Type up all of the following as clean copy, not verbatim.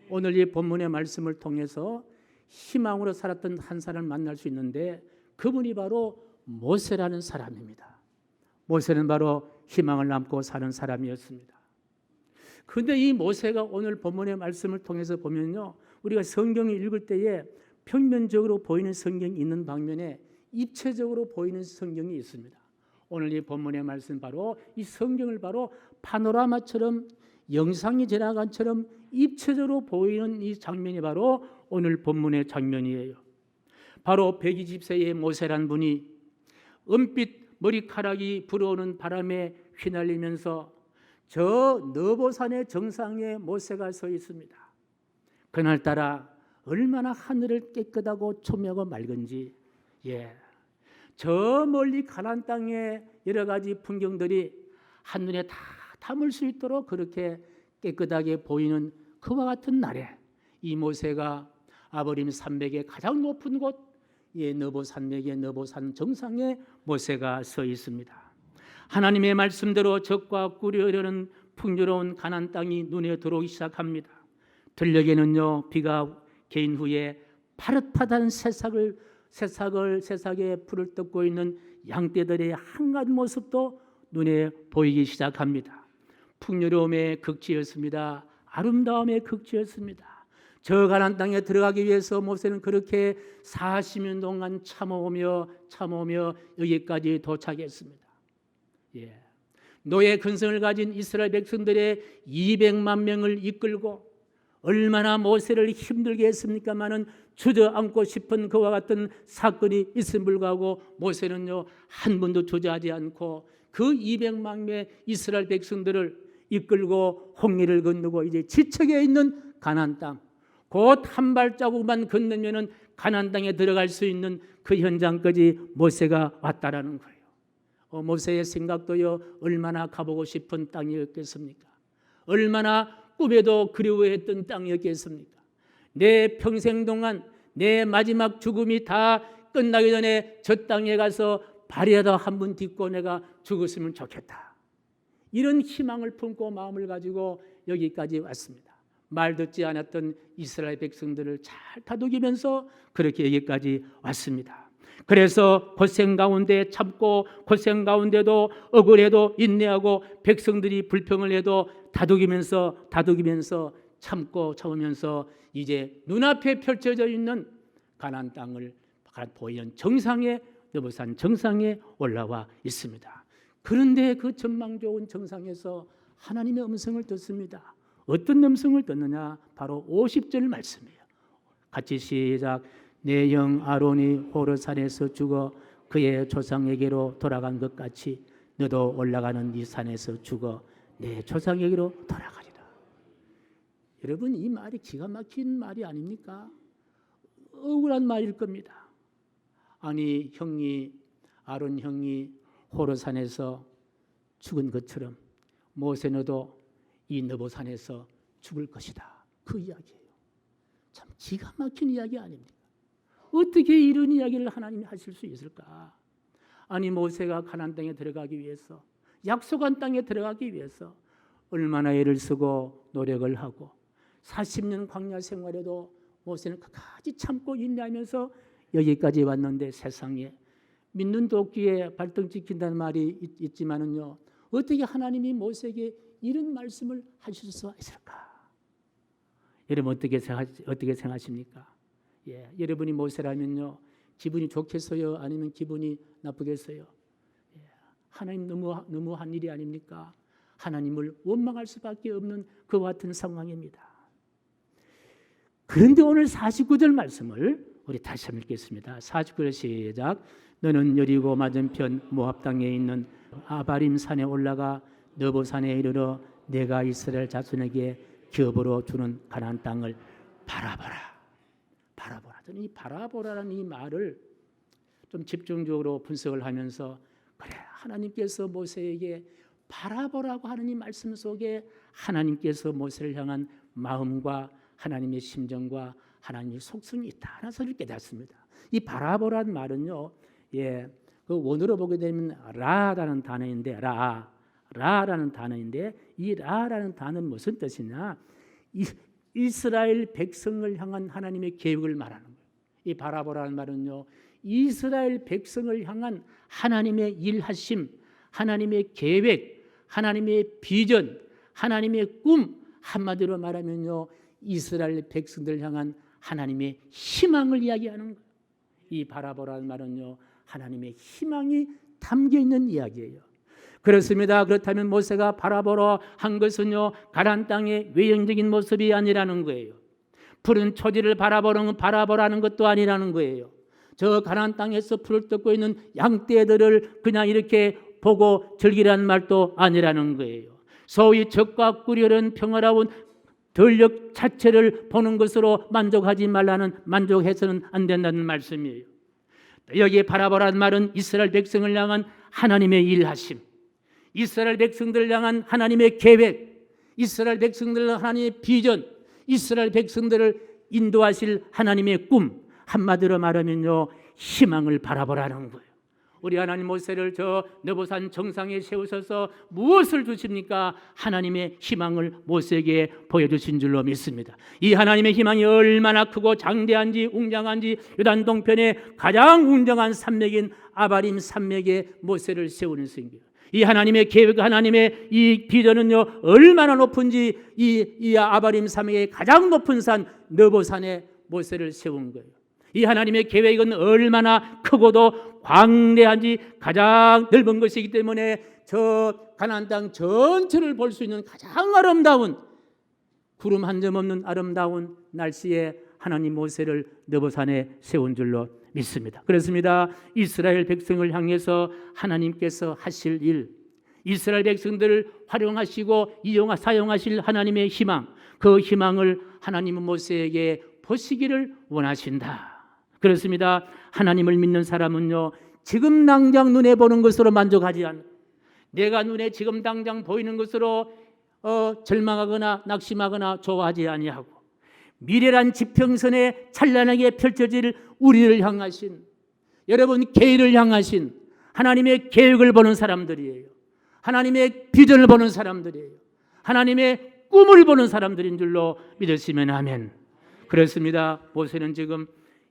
오늘 이 본문의 말씀을 통해서 희망으로 살았던 한 사람을 만날 수 있는데 그분이 바로 모세라는 사람입니다. 모세는 바로 희망을 남고 사는 사람이었습니다. 그런데 이 모세가 오늘 본문의 말씀을 통해서 보면요, 우리가 성경을 읽을 때에 평면적으로 보이는 성경이 있는 방면에 입체적으로 보이는 성경이 있습니다. 오늘 이 본문의 말씀 바로 이 성경을 바로 파노라마처럼 영상이 지나간처럼 입체적으로 보이는 이 장면이 바로 오늘 본문의 장면이에요. 바로 120세의 모세란 분이 은빛 머리카락이 불어오는 바람에 휘날리면서 저 너보산의 정상에 모세가 서 있습니다. 그날따라 얼마나 하늘을 깨끗하고 초미하고 맑은지, 저 멀리 가나안 땅의 여러 가지 풍경들이 한눈에 다 담을 수 있도록 그렇게 깨끗하게 보이는 그와 같은 날에 이 모세가 아버림 산맥의 가장 높은 곳 너보산맥의 너보산 정상에 모세가 서 있습니다. 하나님의 말씀대로 적과 꿀이 흐르는 풍요로운 가나안 땅이 눈에 들어오기 시작합니다. 들녘에는요, 비가 개인 후에 파릇파릇한 새싹에 풀을 뜯고 있는 양떼들의 한가지 모습도 눈에 보이기 시작합니다. 풍요로움의 극치였습니다. 아름다움의 극치였습니다. 저 가나안 땅에 들어가기 위해서 모세는 그렇게 40년 동안 참아오며 여기까지 도착했습니다. 노예 근성을 가진 이스라엘 백성들의 200만 명을 이끌고 얼마나 모세를 힘들게 했습니까마는 주저앉고 싶은 그와 같은 사건이 있음을 불구하고 모세는요, 한 번도 주저하지 않고 그 200만 명의 이스라엘 백성들을 이끌고 홍해를 건너고 이제 지척에 있는 가나안 땅, 곧 한 발자국만 건너면은 가나안 땅에 들어갈 수 있는 그 현장까지 모세가 왔다라는 거예요. 모세의 생각도요, 얼마나 가보고 싶은 땅이었겠습니까? 얼마나 꿈에도 그리워했던 땅이었겠습니까? 내 평생 동안 내 마지막 죽음이 다 끝나기 전에 저 땅에 가서 발에다 한 번 딛고 내가 죽었으면 좋겠다. 이런 희망을 품고 마음을 가지고 여기까지 왔습니다. 말 듣지 않았던 이스라엘 백성들을 잘 다독이면서 그렇게 여기까지 왔습니다. 그래서 고생 가운데 참고 고생 가운데도 억울해도 인내하고 백성들이 불평을 해도 다독이면서 참으면서 이제 눈앞에 펼쳐져 있는 가나안 땅을 보이는 정상에 너보산 정상에 올라와 있습니다. 그런데 그 전망 좋은 정상에서 하나님의 음성을 듣습니다. 어떤 음성을 듣느냐? 바로 50절 말씀이에요. 같이 시작. 내 형 아론이 호르산에서 죽어 그의 조상에게로 돌아간 것 같이 너도 올라가는 이 산에서 죽어 내 조상에게로 돌아가리라. 여러분, 이 말이 기가 막힌 말이 아닙니까? 억울한 말일 겁니다. 아니, 아론 형이 호르산에서 죽은 것처럼 모세 너도 이 너보산에서 죽을 것이다. 그 이야기예요. 참 기가 막힌 이야기 아닙니까? 어떻게 이런 이야기를 하나님이 하실 수 있을까? 아니, 모세가 가나안 땅에 들어가기 위해서, 약속한 땅에 들어가기 위해서 얼마나 애를 쓰고 노력을 하고 40년 광야 생활에도 모세는 끝까지 참고 인내하면서 여기까지 왔는데 세상에 믿는 도끼에 발등 찍힌다는 말이 있지만은요, 어떻게 하나님이 모세에게 이런 말씀을 하실 수 있을까? 여러분 어떻게 생각하십니까? 여러분이 모세라면요, 기분이 좋겠어요? 아니면 기분이 나쁘겠어요? 하나님 너무한 일이 아닙니까? 하나님을 원망할 수밖에 없는 그와 같은 상황입니다. 그런데 오늘 49절 말씀을 우리 다시 한번 읽겠습니다. 49절 시작. 너는 여리고 맞은편 모압 땅에 있는 아바림 산에 올라가 너보산에 이르러 내가 이스라엘 자손에게 기업으로 주는 가나안 땅을 바라보라. 저는 이 바라보라는 이 말을 좀 집중적으로 분석을 하면서 그래, 하나님께서 모세에게 바라보라고 하는 이 말씀 속에 하나님께서 모세를 향한 마음과 하나님의 심정과 하나님의 속성이 있다는 것을 깨닫습니다. 이 바라보라는 말은요, 그 원어로 보게 되면 라라는 단어인데 라라는 단어인데 이 라라는 단어는 무슨 뜻이냐? 이스라엘 백성을 향한 하나님의 계획을 말하는 거예요. 이 바라보라는 말은요, 이스라엘 백성을 향한 하나님의 일하심, 하나님의 계획, 하나님의 비전, 하나님의 꿈, 한마디로 말하면요, 이스라엘 백성들을 향한 하나님의 희망을 이야기하는 거예요. 이 바라보라는 말은요, 하나님의 희망이 담겨 있는 이야기예요. 그렇습니다. 그렇다면 모세가 바라보러 한 것은요, 가나안 땅의 외형적인 모습이 아니라는 거예요. 푸른 초지를 바라보라는 것도 아니라는 거예요. 저 가나안 땅에서 풀을 뜯고 있는 양떼들을 그냥 이렇게 보고 즐기라는 말도 아니라는 거예요. 소위 적과 꿀이라는 평화로운 전력 자체를 보는 것으로 만족하지 말라는, 만족해서는 안 된다는 말씀이에요. 여기에 바라보라는 말은 이스라엘 백성을 향한 하나님의 일하심, 이스라엘 백성들을 향한 하나님의 계획, 이스라엘 백성들을 하나님의 비전, 이스라엘 백성들을 인도하실 하나님의 꿈, 한마디로 말하면요, 희망을 바라보라는 거예요. 우리 하나님 모세를 저 느보산 정상에 세우셔서 무엇을 주십니까? 하나님의 희망을 모세에게 보여주신 줄로 믿습니다. 이 하나님의 희망이 얼마나 크고 장대한지 웅장한지 요단 동편의 가장 웅장한 산맥인 아바림 산맥에 모세를 세우는 것입니다. 이 하나님의 계획, 하나님의 이 비전은요, 얼마나 높은지 이 아바림 산맥의 가장 높은 산 느보산에 모세를 세운 거예요. 이 하나님의 계획은 얼마나 크고도 광대한지 가장 넓은 것이기 때문에 저 가나안 땅 전체를 볼 수 있는 가장 아름다운, 구름 한 점 없는 아름다운 날씨에 하나님 모세를 느보산에 세운 줄로 믿습니다. 그렇습니다. 이스라엘 백성을 향해서 하나님께서 하실 일, 이스라엘 백성들을 활용하시고 사용하실 하나님의 희망, 그 희망을 하나님은 모세에게 보시기를 원하신다. 그렇습니다. 하나님을 믿는 사람은요, 지금 당장 눈에 보는 것으로 만족하지 않고, 내가 눈에 지금 당장 보이는 것으로 절망하거나 낙심하거나 좋아하지 아니하고, 미래란 지평선에 찬란하게 펼쳐질 우리를 향하신, 여러분 계획을 향하신 하나님의 계획을 보는 사람들이에요. 하나님의 비전을 보는 사람들이에요. 하나님의 꿈을 보는 사람들인 줄로 믿으시면 아멘. 그렇습니다. 모세는 지금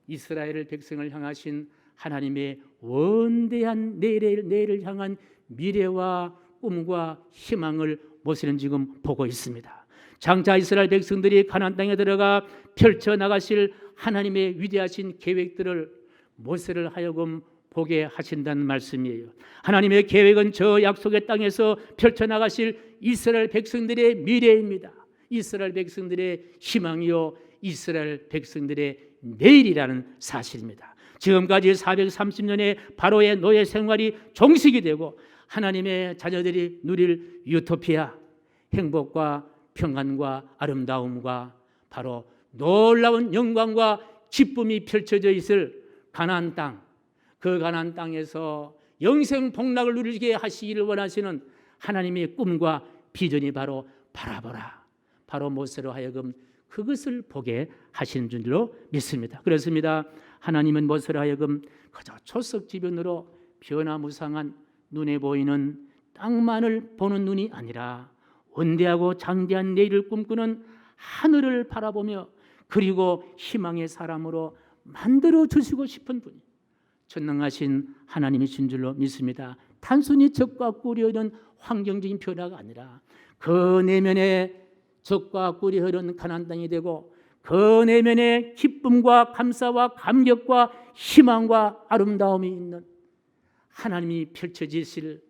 이스라엘 백성을 향하신 하나님의 원대한 내일을 향한 미래와 꿈과 희망을 모세는 지금 보고 있습니다. 장차 이스라엘 백성들이 가나안 땅에 들어가 펼쳐나가실 하나님의 위대하신 계획들을 모세를 하여금 보게 하신다는 말씀이에요. 하나님의 계획은 저 약속의 땅에서 펼쳐나가실 이스라엘 백성들의 미래입니다. 이스라엘 백성들의 희망이요, 이스라엘 백성들의 내일이라는 사실입니다. 지금까지 430년의 바로의 노예 생활이 종식이 되고 하나님의 자녀들이 누릴 유토피아, 행복과 평안과 아름다움과 바로 놀라운 영광과 기쁨이 펼쳐져 있을 가나안 땅, 그 가나안 땅에서 영생 복락을 누리게 하시기를 원하시는 하나님의 꿈과 비전이 바로 바라보라, 바로 모세로 하여금 그것을 보게 하시는 줄로 믿습니다. 그렇습니다. 하나님은 모세로 하여금 그저 초석지변으로 변화무쌍한 눈에 보이는 땅만을 보는 눈이 아니라 원대하고 장대한 내일을 꿈꾸는 하늘을 바라보며 그리고 희망의 사람으로 만들어 주시고 싶은 분이 전능하신 하나님이신 줄로 믿습니다. 단순히 적과 꿀이 흐르는 환경적인 변화가 아니라 그 내면에 적과 꿀이 흐르는 가나안 땅이 되고 그 내면에 기쁨과 감사와 감격과 희망과 아름다움이 있는 하나님이 펼치실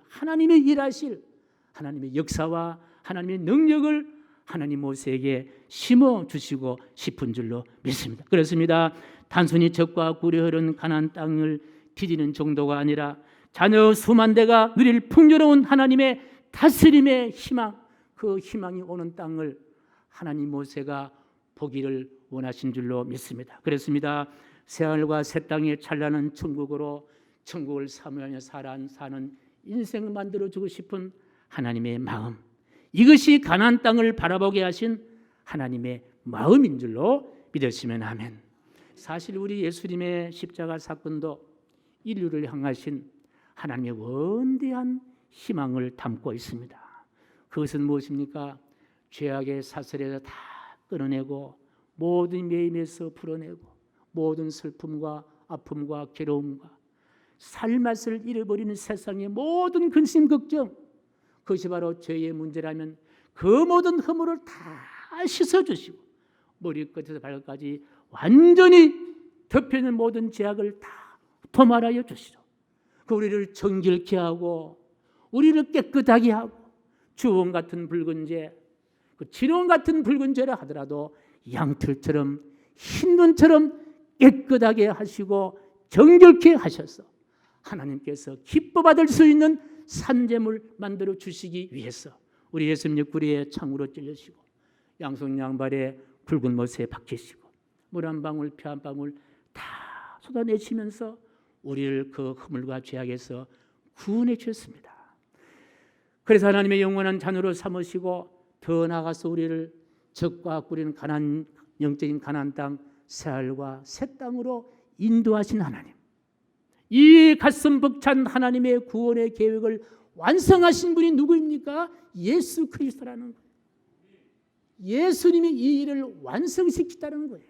하나님의 일하실 하나님의 역사와 하나님의 능력을 하나님 모세에게 심어주시고 싶은 줄로 믿습니다. 그렇습니다. 단순히 적과 꿀이 흐르는 가나안 땅을 뒤지는 정도가 아니라 자녀 수만 대가 누릴 풍요로운 하나님의 다스림의 희망, 그 희망이 오는 땅을 하나님 모세가 보기를 원하신 줄로 믿습니다. 그렇습니다. 새하늘과 새 땅의 찬란한 천국으로 천국을 사모하며 사는 인생을 만들어주고 싶은 하나님의 마음, 이것이 가나안 땅을 바라보게 하신 하나님의 마음인 줄로 믿으시면 아멘. 사실 우리 예수님의 십자가 사건도 인류를 향하신 하나님의 원대한 희망을 담고 있습니다. 그것은 무엇입니까? 죄악의 사슬에서 다 끊어내고 모든 매임에서 풀어내고 모든 슬픔과 아픔과 괴로움과 살맛을 잃어버리는 세상의 모든 근심 걱정, 그것이 바로 죄의 문제라면 그 모든 허물을 다 씻어주시고 머리끝에서 발끝까지 완전히 덮여있는 모든 죄악을 다 도말하여 주시죠. 그 우리를 정결케 하고 우리를 깨끗하게 하고 주홍 같은 붉은 죄, 그 진홍 같은 붉은 죄라 하더라도 양털처럼 흰 눈처럼 깨끗하게 하시고 정결케 하셔서 하나님께서 기뻐 받을 수 있는 산재물 만들어 주시기 위해서 우리 예수님 옆구리에 창으로 찔러시고 양손 양발에 붉은 못에 박히시고 물 한 방울 피 한 방울 다 쏟아내시면서 우리를 그 허물과 죄악에서 구원해 주셨습니다. 그래서 하나님의 영원한 자녀로 삼으시고 더 나아가서 우리를 적과 꾸리는 가난, 영적인 가나안 땅 새하늘과 새 땅으로 인도하신 하나님, 이 가슴 벅찬 하나님의 구원의 계획을 완성하신 분이 누구입니까? 예수 그리스도라는 거예요. 예수님이 이 일을 완성시켰다는 거예요.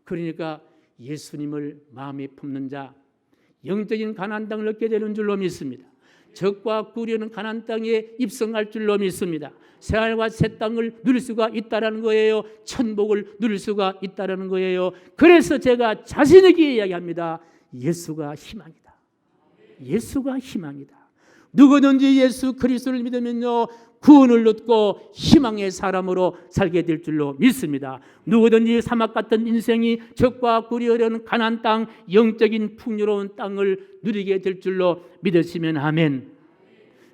그러니까 예수님을 마음에 품는 자 영적인 가나안 땅을 얻게 되는 줄로 믿습니다. 적과 꾸려는 가나안 땅에 입성할 줄로 믿습니다. 새하늘과 새 땅을 누릴 수가 있다라는 거예요. 천복을 누릴 수가 있다라는 거예요. 그래서 제가 자신 있게 이야기합니다. 예수가 희망이다. 예수가 희망이다. 누구든지 예수 그리스도를 믿으면요 구원을 얻고 희망의 사람으로 살게 될 줄로 믿습니다. 누구든지 사막 같은 인생이 적과 꿀이어려는 가나안 땅, 영적인 풍요로운 땅을 누리게 될 줄로 믿으시면 아멘.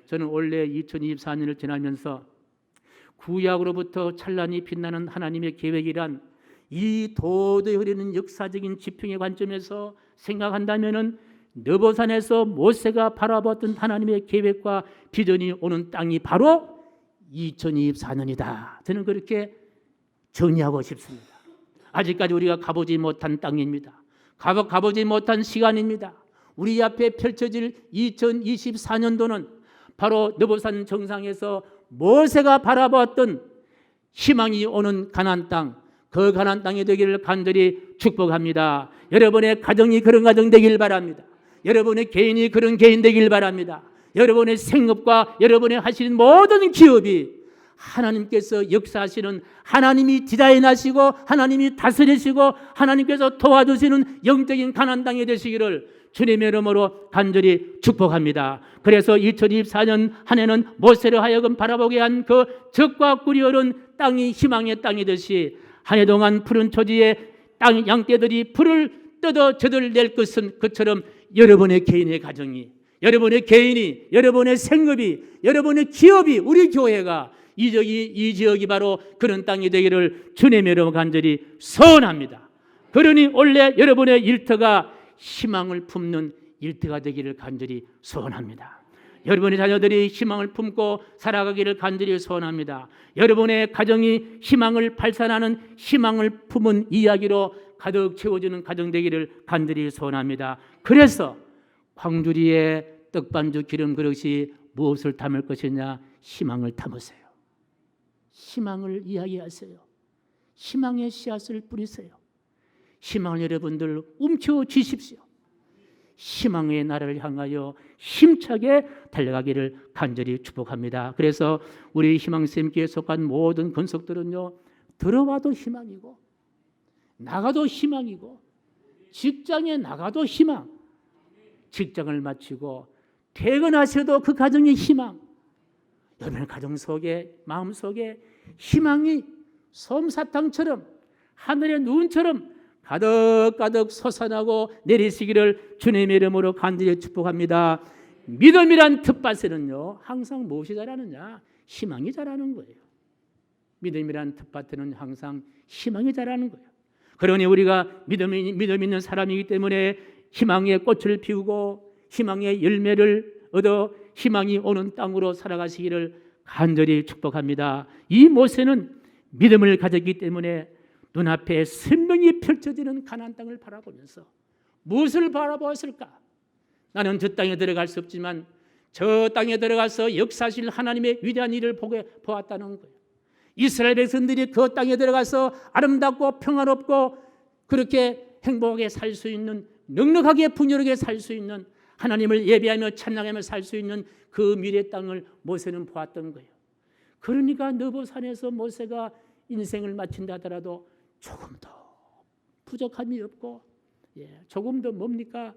저는 올해 2024년을 지나면서 구약으로부터 찬란히 빛나는 하나님의 계획이란 이 도저히 흐르는 역사적인 지평의 관점에서 생각한다면은 느보산에서 모세가 바라봤던 하나님의 계획과 비전이 오는 땅이 바로 2024년이다. 저는 그렇게 정의하고 싶습니다. 아직까지 우리가 가보지 못한 땅입니다. 가보지 못한 시간입니다. 우리 앞에 펼쳐질 2024년도는 바로 느보산 정상에서 모세가 바라봤던 희망이 오는 가나안 땅, 그 가나안 땅이 되기를 간절히 축복합니다. 여러분의 가정이 그런 가정 되길 바랍니다. 여러분의 개인이 그런 개인 되길 바랍니다. 여러분의 생업과 여러분의 하시는 모든 기업이 하나님께서 역사하시는, 하나님이 디자인하시고 하나님이 다스리시고 하나님께서 도와주시는 영적인 가나안 땅이 되시기를 주님의 이름으로 간절히 축복합니다. 그래서 2024년 한 해는 모세를 하여금 바라보게 한 그 적과 꿀이 흐른 땅이 희망의 땅이 되시, 한 해 동안 푸른 초지에 땅 양떼들이 풀을 뜯어 저들 낼 것은 그처럼 여러분의 개인의 가정이, 여러분의 개인이, 여러분의 생업이, 여러분의 기업이, 우리 교회가 이 지역이 바로 그런 땅이 되기를 주님의 이름으로 간절히 소원합니다. 그러니 올해 여러분의 일터가 희망을 품는 일터가 되기를 간절히 소원합니다. 여러분의 자녀들이 희망을 품고 살아가기를 간절히 소원합니다. 여러분의 가정이 희망을 발산하는 희망을 품은 이야기로 가득 채워지는 가정 되기를 간절히 소원합니다. 그래서 광주리에 떡반주 기름 그릇이 무엇을 담을 것이냐? 희망을 담으세요. 희망을 이야기하세요. 희망의 씨앗을 뿌리세요. 희망을 여러분들 움켜쥐십시오. 희망의 나라를 향하여 힘차게 달려가기를 간절히 축복합니다. 그래서 우리 희망샘교에 속한 모든 건석들은요, 들어와도 희망이고 나가도 희망이고 직장에 나가도 희망, 직장을 마치고 퇴근하셔도 그 가정의 희망, 여러분의 가정 속에, 마음 속에 희망이 솜사탕처럼 하늘의 눈처럼 가득가득 솟아나고 내리시기를 주님의 이름으로 간절히 축복합니다. 믿음이란 텃밭에는요 항상 무엇이 자라느냐? 희망이 자라는 거예요. 믿음이란 텃밭에는 항상 희망이 자라는 거예요. 그러니 우리가 믿음 있는 사람이기 때문에 희망의 꽃을 피우고 희망의 열매를 얻어 희망이 오는 땅으로 살아가시기를 간절히 축복합니다. 이 모세는 믿음을 가졌기 때문에 눈앞에 선명히 펼쳐지는 가나안 땅을 바라보면서 무엇을 바라보았을까? 나는 저 땅에 들어갈 수 없지만 저 땅에 들어가서 역사하실 하나님의 위대한 일을 보았다는 거예요. 이스라엘 백성들이 그 땅에 들어가서 아름답고 평화롭고 그렇게 행복하게 살 수 있는, 넉넉하게 풍요롭게 살 수 있는, 하나님을 예배하며 찬양하며 살 수 있는 그 미래 땅을 모세는 보았던 거예요. 그러니까 느보산에서 모세가 인생을 마친다 하더라도 조금 더 부족함이 없고, 조금 더 뭡니까?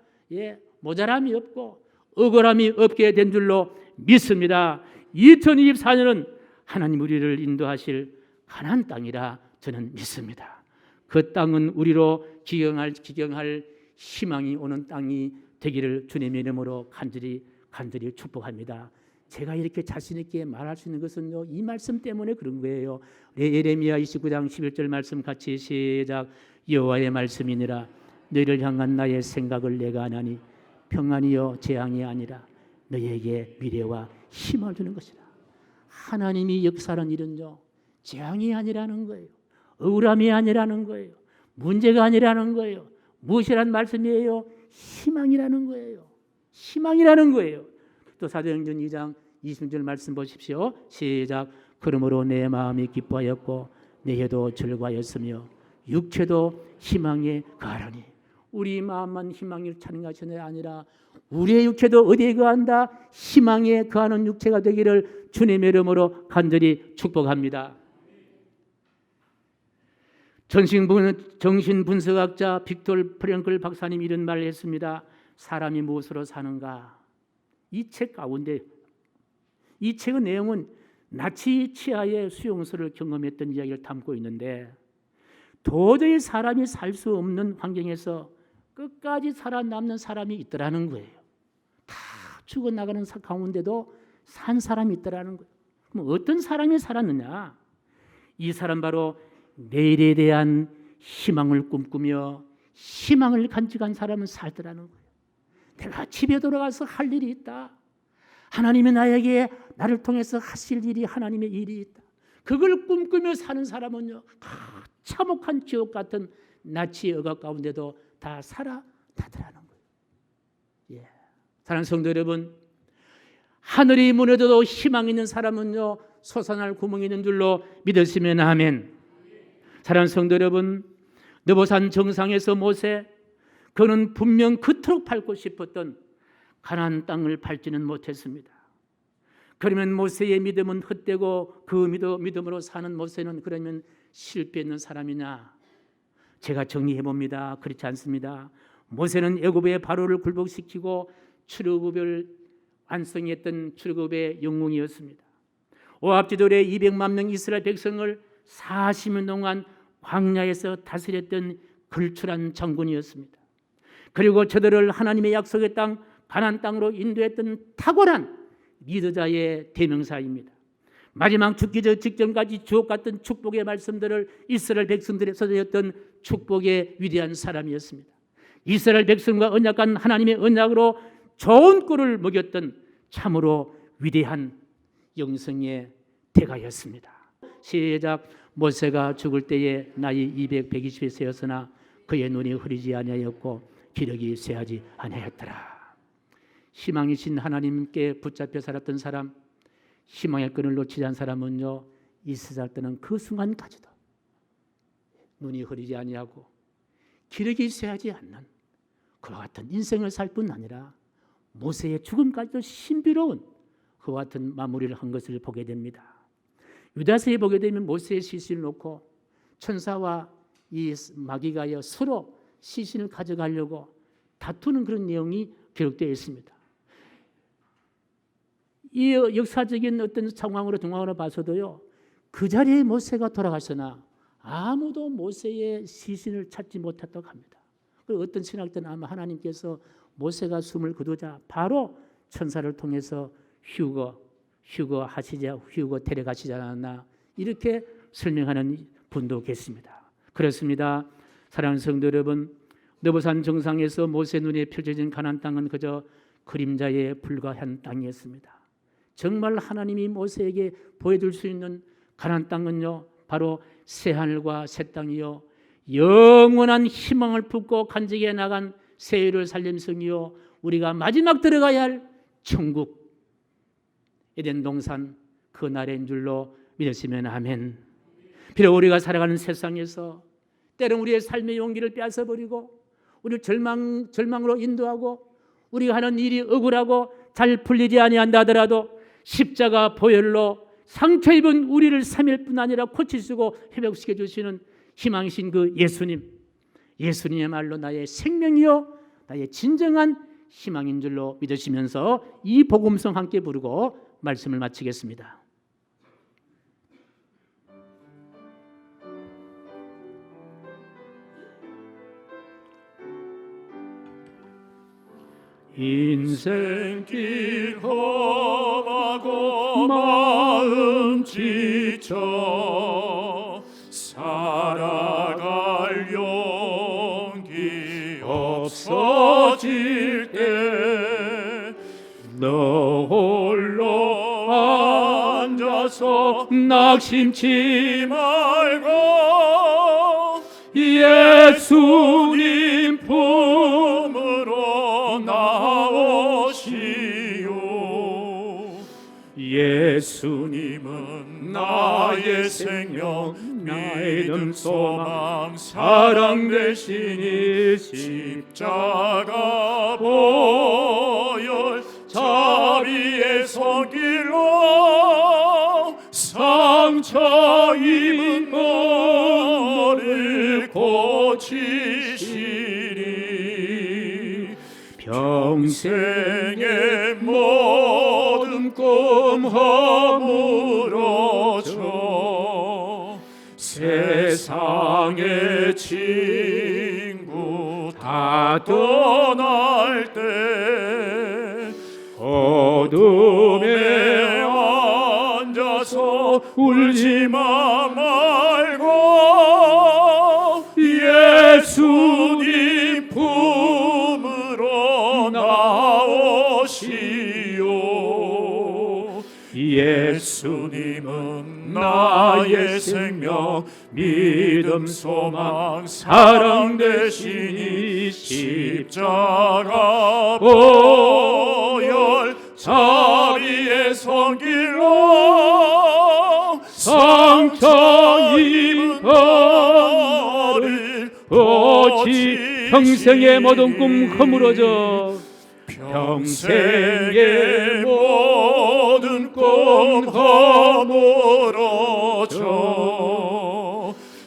모자람이 없고 억울함이 없게 된 줄로 믿습니다. 2024년은 하나님 우리를 인도하실 가나안 땅이라 저는 믿습니다. 그 땅은 우리로 기경할 희망이 오는 땅이 되기를 주님의 이름으로 간절히 축복합니다. 제가 이렇게 자신 있게 말할 수 있는 것은요, 이 말씀 때문에 그런 거예요. 예레미야 29장 11절 말씀 같이 시작. 여호와의 말씀이니라. 너희를 향한 나의 생각을 내가 아나니 평안이요 재앙이 아니라 너희에게 미래와 힘을 주는 것이라. 하나님이 역사하는 일은요, 재앙이 아니라는 거예요. 억울함이 아니라는 거예요. 문제가 아니라는 거예요. 무엇이란 말씀이에요? 희망이라는 거예요. 희망이라는 거예요. 또 사도행전 2장 20절 말씀 보십시오. 시작. 그러므로 내 마음이 기뻐하였고 내 혀도 즐거워하였으며 육체도 희망에 거하라니. 우리 마음만 희망을 찾는 것이 아니라 우리의 육체도 어디에 거한다? 희망에 거하는 육체가 되기를 주님의 이름으로 간절히 축복합니다. 정신분석학자 빅톨 프랭클 박사님이 이런 말을 했습니다. 사람이 무엇으로 사는가? 이 책 가운데, 이 책의 내용은 나치 치하의 수용소를 경험했던 이야기를 담고 있는데, 도저히 사람이 살 수 없는 환경에서 끝까지 살아남는 사람이 있더라는 거예요. 다 죽어나가는 가운데도 산 사람이 있더라는 거예요. 그럼 어떤 사람이 살았느냐? 이 사람 바로 내일에 대한 희망을 꿈꾸며 희망을 간직한 사람은 살더라는 거예요. 내가 집에 돌아가서 할 일이 있다. 하나님이 나에게 나를 통해서 하실 일이, 하나님의 일이 있다. 그걸 꿈꾸며 사는 사람은요, 참혹한 지옥 같은 나치의 억압 가운데도 다 살아나더라는 거예요. 사랑하는 성도 여러분, 하늘이 무너져도 희망 있는 사람은요, 솟아날 구멍이 있는 줄로 믿으시면 아멘. 사랑하는 성도 여러분, 느보산 정상에서 모세, 그는 분명 그토록 밟고 싶었던 가나안 땅을 밟지는 못했습니다. 그러면 모세의 믿음은 헛되고 그 믿음으로 사는 모세는 그러면 실패했는 사람이냐? 제가 정리해 봅니다. 그렇지 않습니다. 모세는 애굽의 바로를 굴복시키고 출애굽을 완성했던 출애굽의 영웅이었습니다. 오합지졸의 200만 명 이스라엘 백성을 40년 동안 광야에서 다스렸던 걸출한 장군이었습니다. 그리고 저들을 하나님의 약속의 땅 가나안 땅으로 인도했던 탁월한 리더자의 대명사입니다. 마지막 죽기 직전까지 주옥 같은 축복의 말씀들을 이스라엘 백성들에 써졌던 축복의 위대한 사람이었습니다. 이스라엘 백성과 언약한 하나님의 언약으로 좋은 꼴을 먹였던 참으로 위대한 영성의 대가였습니다. 시작. 모세가 죽을 때에 나이 120에 세었으나 그의 눈이 흐리지 아니하였고 기력이 쇠하지 아니하였더라. 희망이신 하나님께 붙잡혀 살았던 사람, 희망의 끈을 놓치지 않은 사람은요, 이 세상 때는 그 순간까지도 눈이 흐리지 아니하고 기력이 쇠하지 않는 그와 같은 인생을 살 뿐 아니라 모세의 죽음까지도 신비로운 그와 같은 마무리를 한 것을 보게 됩니다. 유다서에 보게 되면 모세의 시신을 놓고 천사와 이 마귀가 서로 시신을 가져가려고 다투는 그런 내용이 기록되어 있습니다. 이 역사적인 어떤 상황으로 중앙으로 봐서도요, 그 자리에 모세가 돌아가서나 아무도 모세의 시신을 찾지 못했다고 합니다. 그리고 어떤 신학자는 아마 하나님께서 모세가 숨을 거두자 바로 천사를 통해서 휴거 데려가시지 않았나, 이렇게 설명하는 분도 계십니다. 그렇습니다. 사랑하는 성도 여러분, 느보산 정상에서 모세 눈에 펼쳐진 가나안 땅은 그저 그림자에 불과한 땅이었습니다. 정말 하나님이 모세에게 보여줄 수 있는 가나안 땅은요, 바로 새 하늘과 새 땅이요, 영원한 희망을 품고 간직해 나간 세율을 살림성이요, 우리가 마지막 들어가야 할 천국 에덴 동산 그 나라인 줄로 믿으시면 아멘. 비록 우리가 살아가는 세상에서 때론 우리의 삶의 용기를 빼앗아버리고 우리를 절망으로 인도하고 우리가 하는 일이 억울하고 잘 풀리지 아니한다 하더라도 십자가 보혈로 상처 입은 우리를 3일 뿐 아니라 고치시고 회복시켜 주시는 희망이신 그 예수님이야말로 나의 생명이요 나의 진정한 희망인 줄로 믿으시면서 이 복음성 함께 부르고 말씀을 마치겠습니다. 인생길 험하고 마음 지쳐 살아갈 용기 없어질 때 너 홀로 앉아서 낙심치 말고 예수님 품으로 나오시오. 예수님은 나의 생명, 나의 믿음, 소망, 사랑 되시니 십자가 보혈 자비의 손길로 상처 입은 너를 고치시리. 평생의 모든 꿈 허물어져 세상의 친구 다 떠날 때 어둠에 앉아서 울지마 말고 예수님 품으로 나오시오. 예수님은 나의 생명, 믿음, 소망, 사랑 되시니 십자가 보혈 자비의 손길로 상처 입은 너를 고치 평생의 모든 꿈 허물어져 평생의 모든 꿈 허물어져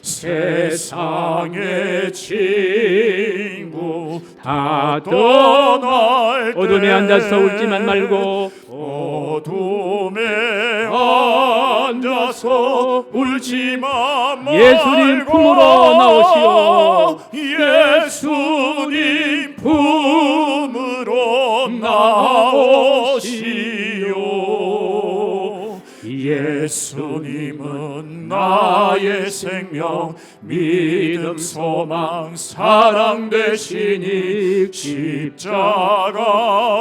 세상의 친구 다 떠날 때 어둠에 앉아서 울지만 말고 어둠에 앉아서 울지마 말고 예수님 품으로 나오시오. 예수님 품으로 나오시오. 예수님은 나의 생명, 믿음, 소망, 사랑 되시니 십자가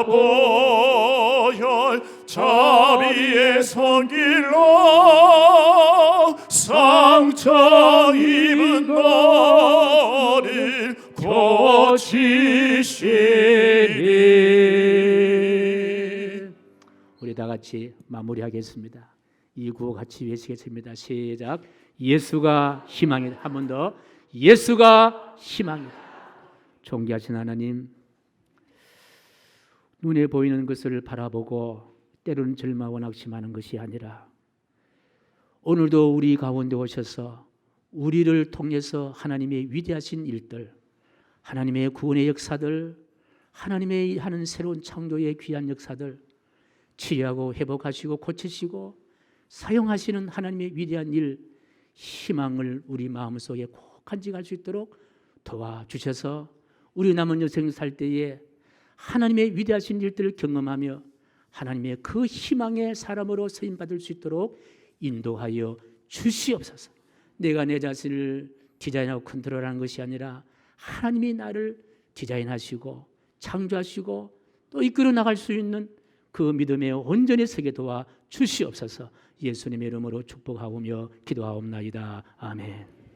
보혈 자비의 손길로 상처 입은 너를 고치시리. 우리 다 같이 마무리하겠습니다. 이 구호 같이 외치겠습니다. 시작. 예수가 희망이다. 한 번 더. 예수가 희망이다. 존귀하신 하나님, 눈에 보이는 것을 바라보고 때로는 절망하고 낙심하는 것이 아니라 오늘도 우리 가운데 오셔서 우리를 통해서 하나님의 위대하신 일들, 하나님의 구원의 역사들, 하나님의 하는 새로운 창조의 귀한 역사들 치유하고 회복하시고 고치시고 사용하시는 하나님의 위대한 일, 희망을 우리 마음속에 꼭 간직할 수 있도록 도와주셔서 우리 남은 여생 살 때에 하나님의 위대하신 일들을 경험하며 하나님의 그 희망의 사람으로 쓰임받을 수 있도록 인도하여 주시옵소서. 내가 내 자신을 디자인하고 컨트롤하는 것이 아니라 하나님이 나를 디자인하시고 창조하시고 또 이끌어 나갈 수 있는 그 믿음에 온전히 서게 도와 주시옵소서. 예수님의 이름으로 축복하오며 기도하옵나이다. 아멘.